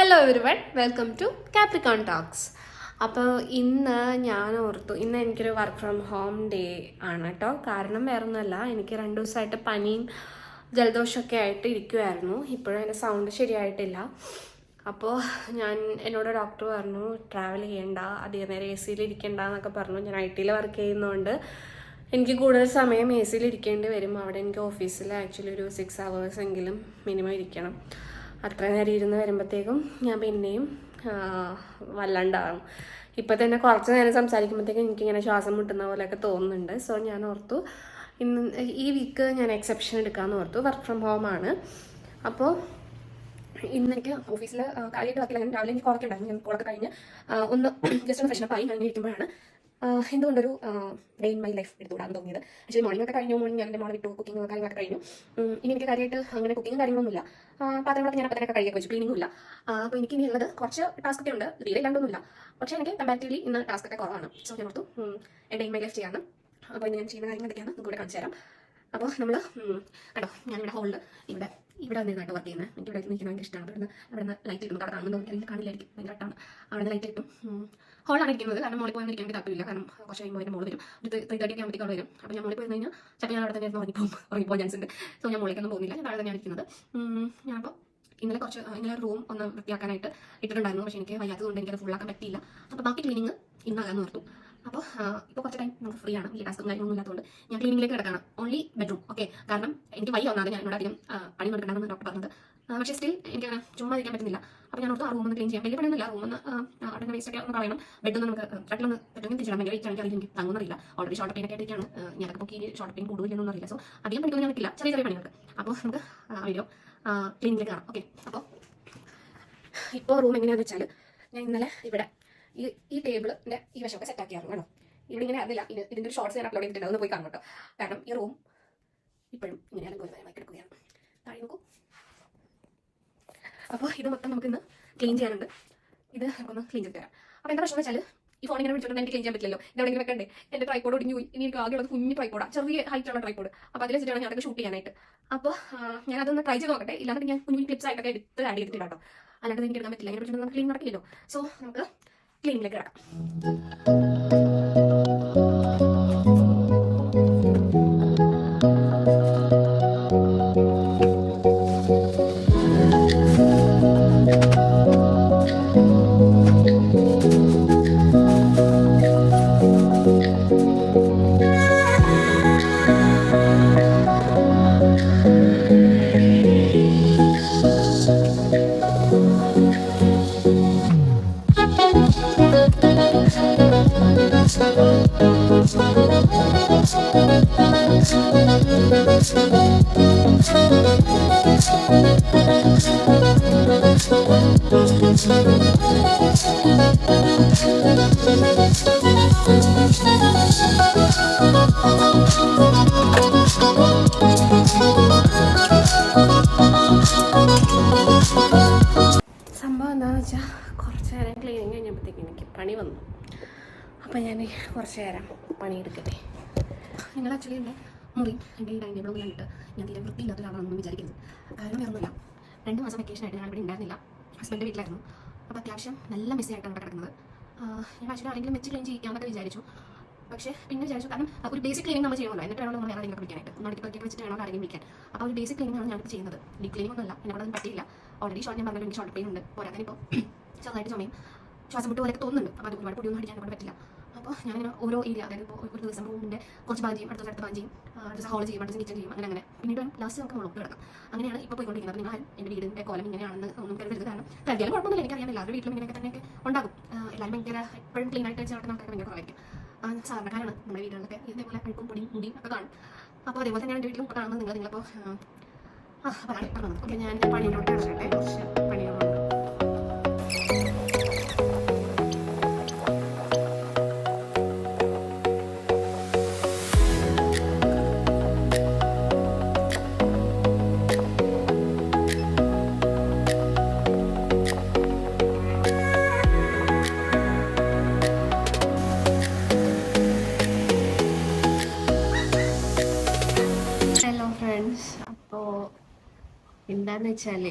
Hello everyone, welcome to Capricorn talks. അപ്പോൾ ഇന്ന് ഞാൻ ഓർത്തു, ഇന്ന് എനിക്കൊരു വർക്ക് ഫ്രം ഹോം ഡേ ആണ് കേട്ടോ. കാരണം വേറൊന്നുമല്ല, എനിക്ക് 2 ദിവസമായിട്ട് പനിയും ജലദോഷമൊക്കെ ആയിട്ട് ഇരിക്കുമായിരുന്നു. ഇപ്പോഴും എൻ്റെ സൗണ്ട് ശരിയായിട്ടില്ല. അപ്പോൾ എന്നോട് ഡോക്ടർ പറഞ്ഞു ട്രാവൽ ചെയ്യണ്ട, അധികം നേരം എ സിയിൽ ഇരിക്കണ്ട എന്നൊക്കെ പറഞ്ഞു. ഞാൻ IT വർക്ക് ചെയ്യുന്നതുകൊണ്ട് എനിക്ക് കൂടുതൽ സമയം എ സിയിൽ ഇരിക്കേണ്ടി വരും. അവിടെ എനിക്ക് ഓഫീസിൽ ആക്ച്വലി ഒരു 6 hours എങ്കിലും മിനിമം ഇരിക്കണം. അത്ര നേരം ഇരുന്ന് വരുമ്പോഴത്തേക്കും ഞാൻ പിന്നെയും വല്ലാണ്ടാകും. ഇപ്പം തന്നെ കുറച്ച് നേരം സംസാരിക്കുമ്പോഴത്തേക്കും എനിക്കിങ്ങനെ ശ്വാസം മുട്ടുന്ന പോലെയൊക്കെ തോന്നുന്നുണ്ട്. സോ ഞാൻ ഓർത്തു ഇന്ന് ഈ വീക്ക് ഞാൻ എക്സെപ്ഷൻ എടുക്കാമെന്ന് ഓർത്തു. വർക്ക് ഫ്രം ഹോമാണ്. അപ്പോൾ ഇന്ന് എനിക്ക് ഓഫീസിൽ കാര്യമായിട്ട് വർക്കില്ല. ഞാൻ രാവിലെ എനിക്ക് കോളൊക്കെ ഉണ്ടായിരുന്നു. ഞാൻ കോളൊക്കെ കഴിഞ്ഞ് ഒന്ന് ജസ്റ്റ് ഒന്ന് ഫ്രഷനപ്പ് ആയി ഞാൻ ഇരിക്കുമ്പോഴാണ് എന്തുകൊണ്ടൊരു ഡേ ഇൻ മൈ ലൈഫ് എടുത്തുകൂടാൻ തോന്നിയത്. പക്ഷേ മോർണിംഗ് ഒക്കെ കഴിഞ്ഞു. മോർണിംഗ് ഞാൻ എൻ്റെ മോളെ വിട്ടു, കുക്കിംഗ് കാര്യങ്ങളൊക്കെ കഴിഞ്ഞു. ഇനി എനിക്ക് കാര്യമായിട്ട് അങ്ങനെ കുക്കിങ്ങും കാര്യങ്ങളൊന്നുമില്ല. പാത്രങ്ങളൊക്കെ ഞാൻ പത്തനൊക്കെ കഴിയൊക്കെ വെച്ചു, ക്ലീനിങ്ങും ഇല്ല. അപ്പോൾ എനിക്ക് ഇനി ഉള്ളത് കുറച്ച് ടാസ്ക് ഒക്കെ ഉണ്ട്. തീരെ ഇല്ലാണ്ടൊന്നുമില്ല, പക്ഷേ എനിക്ക് കമ്പാരിറ്റീവ്ലി ഇന്ന് ടാസ്ക് ഒക്കെ കുറവാണ്. സോ ഞാൻ ഓർത്തു ഡേ ഇൻ മൈ ലൈഫ് ചെയ്യാനും. അപ്പോൾ ഇന്ന് ഞാൻ ചെയ്യുന്ന കാര്യങ്ങൾ എന്തൊക്കെയാണ് കൂടെ കാണിച്ചു തരാം. അപ്പോൾ നമ്മൾ കേട്ടോ, ഞാനിവിടെ ഹോളിൽ ഇവിടെ വന്നിരുന്നായിട്ട് വർക്ക് ചെയ്യുന്നത്. എനിക്ക് ഇവിടെ നിൽക്കുന്ന ഭയങ്കര ഇഷ്ടമാണ്. അവിടെ നിന്ന് ലൈറ്റ് കിട്ടും. അവിടെ കാണുമ്പോൾ എനിക്ക് കാണില്ലായിരിക്കും, ഭയങ്കര ഇഷ്ടമാണ്. അവിടെ നിന്ന് ലൈറ്റ് കിട്ടും. ഹോളാണ് ഇരിക്കുന്നത്. കാരണം മോളിൽ പോയി എനിക്ക് താല്പര്യമില്ല. കാരണം കുറച്ച് കഴിയുമ്പോൾ എൻ്റെ മോള് വരും. ഒരു 3:30 ഒക്കെ ആകുമ്പോഴത്തേക്ക് അവിടെ വരും. അപ്പോൾ ഞാൻ മോളിൽ പോയി കഴിഞ്ഞാൽ ചിലപ്പോൾ ഞാൻ അവിടെ തന്നെ ഉറങ്ങിപ്പോകാൻ ചാൻസ് ഉണ്ട്. സോ ഞാൻ മോളിലേക്കൊന്നും പോകുന്നില്ല, ഞാൻ താഴെ തന്നെയാണ് ഇരിക്കുന്നത്. ഞാനപ്പോൾ ഇന്നലെ റൂം ഒന്ന് വൃത്തിയാക്കാനായിട്ട് ഇട്ടിട്ടുണ്ടായിരുന്നു. പക്ഷേ എനിക്ക് വയ്യാത്തതുകൊണ്ട് എനിക്കത് ഫുള്ളാക്കാൻ പറ്റിയില്ല. അപ്പോൾ ബാക്കി ക്ലീനിങ് ഇന്നാകാമെന്ന് ഓർത്തു. അപ്പോൾ ഇപ്പോൾ കുറച്ച് ടൈം നമുക്ക് ഫ്രീ ആണ്. വലിയ ടാസ്കും കാര്യങ്ങളൊന്നും ഇല്ലാത്തതുകൊണ്ട് ഞാൻ ക്ലീനിങ്ങിലേക്ക് കിടക്കണം. Only bedroom. ഓക്കെ, കാരണം എനിക്ക് വയ്യ ഒന്നാമത്. ഞാൻ ഇവിടെ അധികം പണി എടുക്കണമെന്ന് ഡോക്ടർ പറഞ്ഞത്. പക്ഷേ സ്റ്റിൽ എനിക്കങ്ങനെ ചുമ്മാ ഇരിക്കാൻ പറ്റുന്നില്ല. അപ്പോൾ ഞാൻ ഓർത്ത് ആ റൂമൊന്ന് ക്ലീൻ ചെയ്യാം. വലിയ പണിയൊന്നുമില്ല. റൂമൊന്ന് അവിടെ വേസ്റ്റ് ഒക്കെ ഒന്ന് കളയണം. ബെഡൊന്ന് നമുക്ക് ഫ്രണ്ടിലൊന്ന് പറ്റുമെങ്കിൽ തിരിച്ചിടാൻ ഭയങ്കര വെയിറ്റ് ആണെങ്കിൽ എനിക്ക് താങ്ങുന്നില്ല. ഓൾറെഡി ഷോർട്ട് പെയിൻ ഒക്കെ ആയിട്ടാണ് ഞാനപ്പോൾ ഈ ഷോർട്ട് പെയിൻ കൂടുതലൊന്നും അറിയില്ല. സോ അധികം പണിക്കൊന്നും ഞാൻ നിൽക്കില്ല, ചെറിയ ചെറിയ പണികൾക്ക്. അപ്പോൾ നമുക്ക് വീഡിയോ ക്ലീനിങ്ങിലേക്ക് കാണാം. ഓക്കെ, അപ്പോൾ ഇപ്പോൾ റൂം എങ്ങനെയാണെന്ന് വെച്ചാൽ ഞാൻ ഇന്നലെ ഇവിടെ ഈ ടേബിളിൻ്റെ ഈ വശമൊക്കെ സെറ്റാക്കിയായിരുന്നു കേട്ടോ. ഇവിടെ ഇങ്ങനെ അറിയില്ല, ഇതിൻ്റെ ഒരു ഷോർട്സ് ഞാൻ അപ്ലോഡ് ചെയ്തിട്ടുണ്ട്, അതൊന്ന് പോയി കാണും കേട്ടോ. കാരണം ഈ റൂം ഇപ്പോഴും ഇങ്ങനെ അലങ്കോലമായി കിടക്കുകയാണ്. താഴെ നോക്കൂ. അപ്പോൾ ഇത് മൊത്തം നമുക്കിന്ന് ക്ലീൻ ചെയ്യാനുണ്ട്. ഇത് നമുക്കൊന്ന് ക്ലീൻ ചെയ്ത് തരാം. അപ്പോൾ എന്താ പ്രശ്നം വെച്ചാൽ ഈ ഫോൺ ഇങ്ങനെ പിടിച്ചിട്ട് എനിക്ക് ക്ലീൻ ചെയ്യാൻ പറ്റില്ലല്ലോ. ഇതെവിടെയെങ്കിലും വെക്കണ്ടേ. എൻ്റെ ട്രൈപോഡ് ഒടിഞ്ഞു പോയി. ഇനി എനിക്ക് ആകെയുള്ളത് കുഞ്ഞു ട്രൈപോഡാണ്, ചെറിയ ഹൈറ്റുള്ള ട്രൈപോഡ്. അപ്പോൾ അതിൽ വെച്ചിട്ടാണ് ഞാൻ അതൊക്കെ ഷൂട്ട് ചെയ്യാനായിട്ട്. അപ്പോൾ ഞാൻ അതൊന്ന് ട്രൈ ചെയ്ത് നോക്കട്ടെ. ഇല്ലാണ്ട് ഞാൻ കുഞ്ഞു ക്ലിപ്സ് ആയിട്ടൊക്കെ എടുത്ത് ആഡ് ചെയ്തിട്ട് കേട്ടോ. അല്ലാണ്ട് എനിക്ക് എടുക്കാൻ പറ്റില്ല. ഇങ്ങനെ പിടിച്ചിട്ട് നമുക്ക് ക്ലീൻ നടക്കില്ലല്ലോ. സോ നമുക്ക് ക്ലീനിലേക്ക് കിടക്കാം. സംഭവം എന്താണെന്ന് വെച്ചാൽ കുറച്ച് നേരം ക്ലീനിങ് കഴിഞ്ഞപ്പോഴത്തേക്ക് എനിക്ക് പണി വന്നു. അപ്പം ഞാൻ കുറച്ച് നേരം പണിയെടുക്കട്ടെ. നിങ്ങൾ ആക്ച്വലി എൻ്റെ മുറി എൻ്റെ ഈ ഡൈനിങ് ടേബിൾ കണ്ടിട്ട് ഞാൻ തീരെ വൃത്തിയില്ലാത്തൊരാളാണെന്ന് വിചാരിക്കുന്നത്. കാരണം വേറൊന്നുമില്ല, 2 മാസം വെക്കേഷനായിട്ട് ഞാൻ ഇവിടെ ഉണ്ടായിരുന്നില്ല, ഹസ്ബൻഡ് വീട്ടിലായിരുന്നു. അപ്പോൾ അത്യാവശ്യം നല്ല മെസ്സിയായിട്ടാണ് ഇവിടെ കിടക്കുന്നത്. ഞാൻ ആക്ച്വലി ആരെങ്കിലും വെച്ച് ക്ലീൻ ചെയ്യാമെന്നൊക്കെ വിചാരിച്ചു. പക്ഷേ പിന്നെ വിചാരിച്ചു, കാരണം ഒരു ബേസിക് ക്ലീനിങ് നമ്മൾ ചെയ്യണമല്ലോ. എന്നിട്ട് വേണം നമ്മൾ വേറെ ആരെങ്കിലും വിളിക്കാനായിട്ട്. ഒന്നടിക്കൊക്കെ വെച്ചിട്ട് വേണം ആരെങ്കിലും വിളിക്കാൻ. അപ്പോൾ ഒരു ബേസിക് ക്ലീനിങ് ആണ് ഞാനിപ്പോൾ ചെയ്യുന്നത്. ഡീപ് ക്ലീനിങ് ഒന്നുമല്ല, എന്നെ അവിടെ പറ്റിയില്ല. ഓൾറെഡി ഞാൻ പറഞ്ഞാലും എനിക്ക് ഷോർട്ട് പെയിൻ ഉണ്ട്. പോരാതെ ഇപ്പോൾ ചെറുതായിട്ട് ചുമയും ശ്വാസം മുട്ട് പോലെയൊക്കെ തോന്നുന്നുണ്ട്. അപ്പോൾ അത് ഒരുപാട് പൊടിയൊന്നും അടിക്കാൻ കൊണ്ട് പറ്റില്ല. അപ്പോൾ ഞാനിങ്ങനെ ഓരോ ഏരിയ, അതായത് ഇപ്പോൾ ഒരു ദിവസം റൂമിൻ്റെ കുറച്ച് ഭാഗം ചെയ്യും, അടുത്ത ഭാഗം ചെയ്യും, അടുത്ത ദിവസം ഹോൾ ചെയ്യും, അടുത്ത ദിവസം കിച്ചൺ ചെയ്യും, അങ്ങനെ പിന്നീട് ലാസ്റ്റ് നമുക്ക് മുളക് കിടക്കാം. അങ്ങനെയാണ് ഇപ്പോൾ പോയിക്കൊണ്ടിരിക്കുന്നത്. നിങ്ങൾ എൻ്റെ വീടിൻ്റെ കോലം ഇങ്ങനെയാണെന്ന് ഒന്നും കരുതരുത്. കാരണം കരുതിയാലും കുഴപ്പമൊന്നുമില്ല, എനിക്കറിയാം എല്ലാവരുടെ വീട്ടിലും ഇങ്ങനെയൊക്കെ തന്നെയൊക്കെ ഉണ്ടാകും. എല്ലാവരും ഭയങ്കര എപ്പോഴും ക്ലീൻ ആയിട്ട് വെച്ചാൽ ആൾക്കാർക്ക് ഭയങ്കര കുറവായിരിക്കും. സാധാരണക്കാരാണ് നമ്മുടെ വീടുകളിലൊക്കെ. ഇതേപോലെ അഴുക്കും പൊടിയും മുടിയും ഒക്കെ കാണും. അപ്പോൾ അതേപോലെ തന്നെയാണ് എൻ്റെ വീട്ടിലും ഇപ്പോൾ കാണുന്നത്. നിങ്ങളിപ്പോൾ പറഞ്ഞത്. ഓക്കെ, ഞാൻ പണിയിലോട്ട് ഇറങ്ങട്ടെ. കുറച്ച് പണികളുണ്ട്. അപ്പോൾ എന്താണെന്ന് വെച്ചാൽ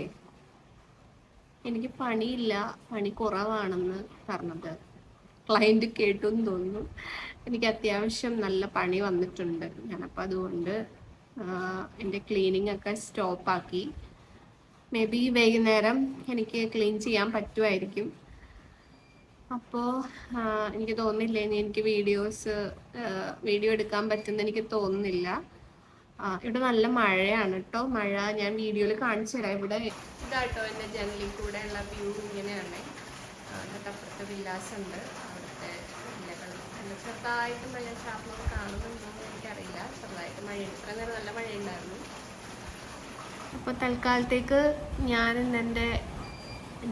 എനിക്ക് പണിയില്ല, പണി കുറവാണെന്ന് പറഞ്ഞത് ക്ലയൻറ്റ് കേട്ടു എന്ന് തോന്നുന്നു. എനിക്ക് അത്യാവശ്യം നല്ല പണി വന്നിട്ടുണ്ട്. ഞാനപ്പോൾ അതുകൊണ്ട് എൻ്റെ ക്ലീനിങ് ഒക്കെ സ്റ്റോപ്പാക്കി. മേ ബി വൈകുന്നേരം എനിക്ക് ക്ലീൻ ചെയ്യാൻ പറ്റുമായിരിക്കും. അപ്പോൾ എനിക്ക് തോന്നുന്നില്ല ഇനി എനിക്ക് വീഡിയോ എടുക്കാൻ പറ്റുമെന്ന് എനിക്ക് തോന്നുന്നില്ല. ഇവിടെ നല്ല മഴയാണ് കേട്ടോ. മഴ ഞാൻ വീഡിയോയിൽ കാണിച്ചു തരാം. ഇവിടെ ഇതാട്ടോ എൻ്റെ ജനലിൽ കൂടെ ഉള്ള വ്യൂ ഇങ്ങനെയാണ്. തൊട്ടപ്പുറത്ത് വില്ലാസ് ഉണ്ട്, അവിടുത്തെ വില്ലകൾ. ചെറുതായിട്ട് മഴ ചാർന്നത് കാണുന്നുണ്ടോ എന്ന് എനിക്കറിയില്ല. ചെറുതായിട്ട് മഴ, ഇത്ര നേരം നല്ല മഴയുണ്ടായിരുന്നു. അപ്പോൾ തൽക്കാലത്തേക്ക് ഞാൻ ഇന്നെൻ്റെ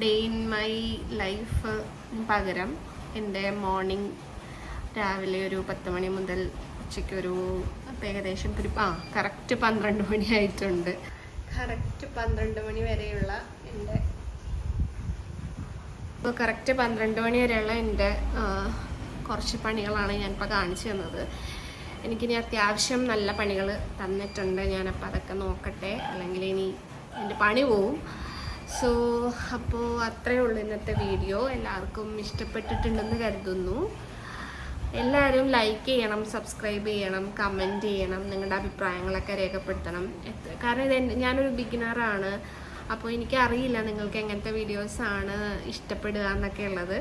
ഡേ ഇൻ മൈ ലൈഫ് പകരം എൻ്റെ മോർണിംഗ് രാവിലെ ഒരു 10 മണി മുതൽ ഉച്ചയ്ക്കൊരു ഏകദേശം ഒരു കറക്റ്റ് 12 മണി ആയിട്ടുണ്ട്. കറക്റ്റ് 12 മണി വരെയുള്ള എൻ്റെ കുറച്ച് പണികളാണ് ഞാനിപ്പോൾ കാണിച്ചു തന്നത്. എനിക്കിനി അത്യാവശ്യം നല്ല പണികൾ തന്നിട്ടുണ്ട്. ഞാനപ്പോൾ അതൊക്കെ നോക്കട്ടെ, അല്ലെങ്കിൽ ഇനി എൻ്റെ പണി പോവും. സോ അപ്പോൾ അത്രയേ ഉള്ളൂ ഇന്നത്തെ വീഡിയോ. എല്ലാവർക്കും ഇഷ്ടപ്പെട്ടിട്ടുണ്ടെന്ന് കരുതുന്നു. എല്ലാവരും ലൈക്ക് ചെയ്യണം, സബ്സ്ക്രൈബ് ചെയ്യണം, കമൻറ്റ് ചെയ്യണം, നിങ്ങളുടെ അഭിപ്രായങ്ങളൊക്കെ രേഖപ്പെടുത്തണം. കാരണം ഞാനൊരു ബിഗിനറാണ്. അപ്പോൾ എനിക്കറിയില്ല നിങ്ങൾക്ക് എങ്ങനത്തെ വീഡിയോസാണ് ഇഷ്ടപ്പെടുക എന്നൊക്കെ ഉള്ളത്.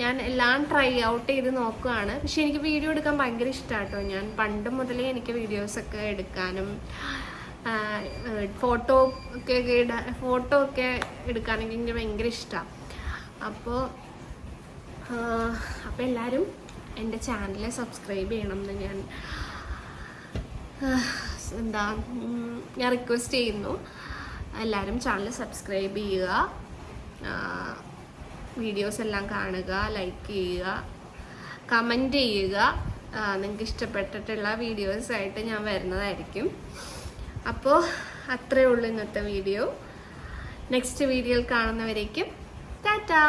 ഞാൻ എല്ലാം ട്രൈ ഔട്ട് ചെയ്ത് നോക്കുകയാണ്. പക്ഷെ എനിക്ക് വീഡിയോ എടുക്കാൻ ഭയങ്കര ഇഷ്ടമാണ് കേട്ടോ. ഞാൻ പണ്ട് മുതലേ എനിക്ക് വീഡിയോസൊക്കെ എടുക്കാനും ഫോട്ടോ ഒക്കെ എടുക്കാനൊക്കെ എനിക്ക് ഭയങ്കര ഇഷ്ടമാണ്. അപ്പോൾ എല്ലാവരും എൻ്റെ ചാനൽ സബ്സ്ക്രൈബ് ചെയ്യണം എന്ന് ഞാൻ റിക്വസ്റ്റ് ചെയ്യുന്നു. എല്ലാവരും ചാനൽ സബ്സ്ക്രൈബ് ചെയ്യുക, വീഡിയോസ് എല്ലാം കാണുക, ലൈക്ക് ചെയ്യുക, കമൻറ്റ് ചെയ്യുക. നിങ്ങൾക്ക് ഇഷ്ടപ്പെട്ടിട്ടുള്ള വീഡിയോസായിട്ട് ഞാൻ വരുന്നതായിരിക്കും. അപ്പോൾ അത്രയേ ഉള്ളൂ ഇന്നത്തെ വീഡിയോ. നെക്സ്റ്റ് വീഡിയോയിൽ കാണുന്നവരേക്കും ടാറ്റാ.